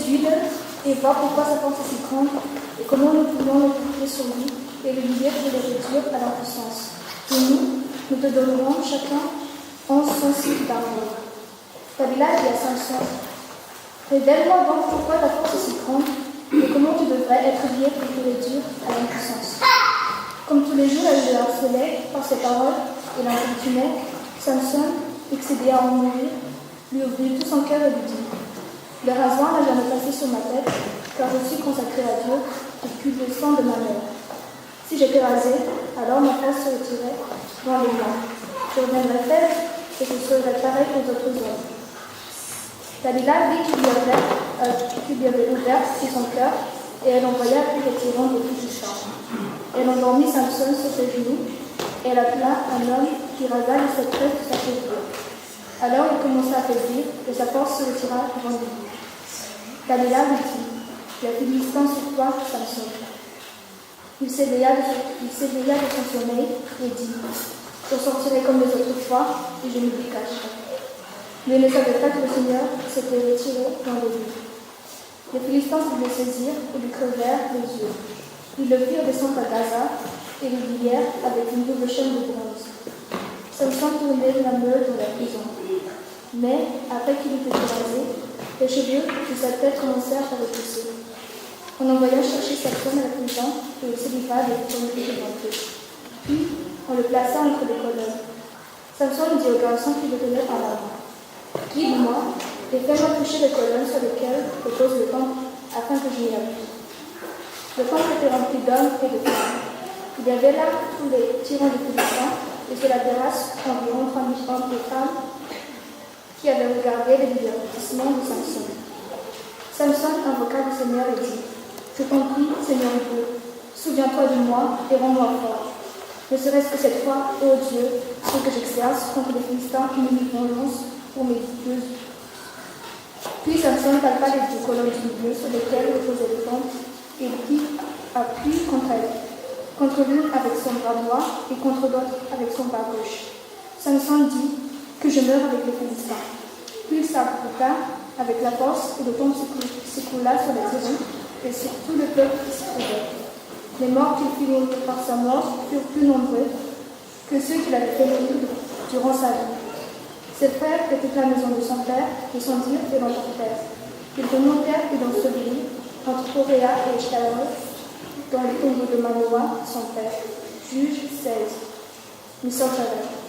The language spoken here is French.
d'huile et voir pourquoi sa force est si grande et comment nous pouvons le porter sur lui et le lier pour les réduire à leur puissance. Et nous te donnerons chacun 11 cycles d'argent. Dalila dit à Samson, révèle-moi donc pourquoi ta force est si grande et comment tu devrais être lié pour te réduire à leur puissance. Comme tous les jours, elle le harcelait par ses paroles et l'importunait, Samson, excédé à en mourir, lui ouvrit tout son cœur et lui dit, le rasoir n'a jamais passé sur ma tête, car je suis consacré à Dieu et puis le sang de ma mère. Si j'étais rasé, alors ma face se retirait dans les blancs. Je reviendrais faible et je serais pareil aux autres hommes. Dalila vit qu'il lui avait ouvert son cœur et elle envoya plus les tyrans de tout du champ. Elle endormit Samson sur ses genoux et elle appela un homme qui rasa les 7 tresses de sa chevelure. Alors il commença à faiblir et sa force se retira devant lui. Dalila lui dit, les Philistins sur toi, Samson. Il s'éveilla de son sommeil et dit, je sortirai comme les autres fois et je me décacherai. Mais il ne savait pas que le Seigneur s'était retiré dans les lieux. Les Philistins le saisirent et lui crevèrent les yeux. Ils le firent descendre à Gaza et le lièrent avec une double chaîne de bronze. Samson tournait la meule de la prison. Mais, après qu'il eut été rasé, les cheveux de sa tête commencèrent à repousser. On envoya chercher Samson à la prison et il se livra des premiers devant eux. Puis, on le plaça entre les colonnes. Samson dit au garçon qui le tenait par la main, guide-moi et fais-moi toucher les colonnes sur lesquelles repose le temple afin que je m'y appuie. Le temple était rempli d'hommes et de femmes. Il y avait là tous les tyrans des Philistins et sur la terrasse environ 3000 hommes et femmes qui avaient regardé les divertissements de Samson. Samson invoqua le Seigneur et dit, je t'en prie, Seigneur Dieu, souviens-toi de moi et rends-moi fort. Ne serait-ce que cette fois, ô Dieu, ce que j'exerce contre les Philistins qui nous vengeance pour mes dieux. Puis Samson palpa les 2 colonnes du milieu sur lesquelles reposait le temple et il appuie contre elle, contre l'une avec son bras droit et contre l'autre avec son bras gauche. Samson dit que je meurs avec les Philistins. Puis il s'appliqua avec la force et le temple s'écoula sur les tyrans et sur tout le peuple qui s'y trouvait. Les morts qu'il fit mourir par sa mort furent plus nombreux que ceux qu'il avait fait mourir durant sa vie. Ses frères étaient à la maison de son père, descendirent et l'emportèrent. Ils remontèrent et l'ensevelirent entre Coréa et Échtaol, dans les tombeaux de Manoah, son père. Juge 16. Mission Chavel.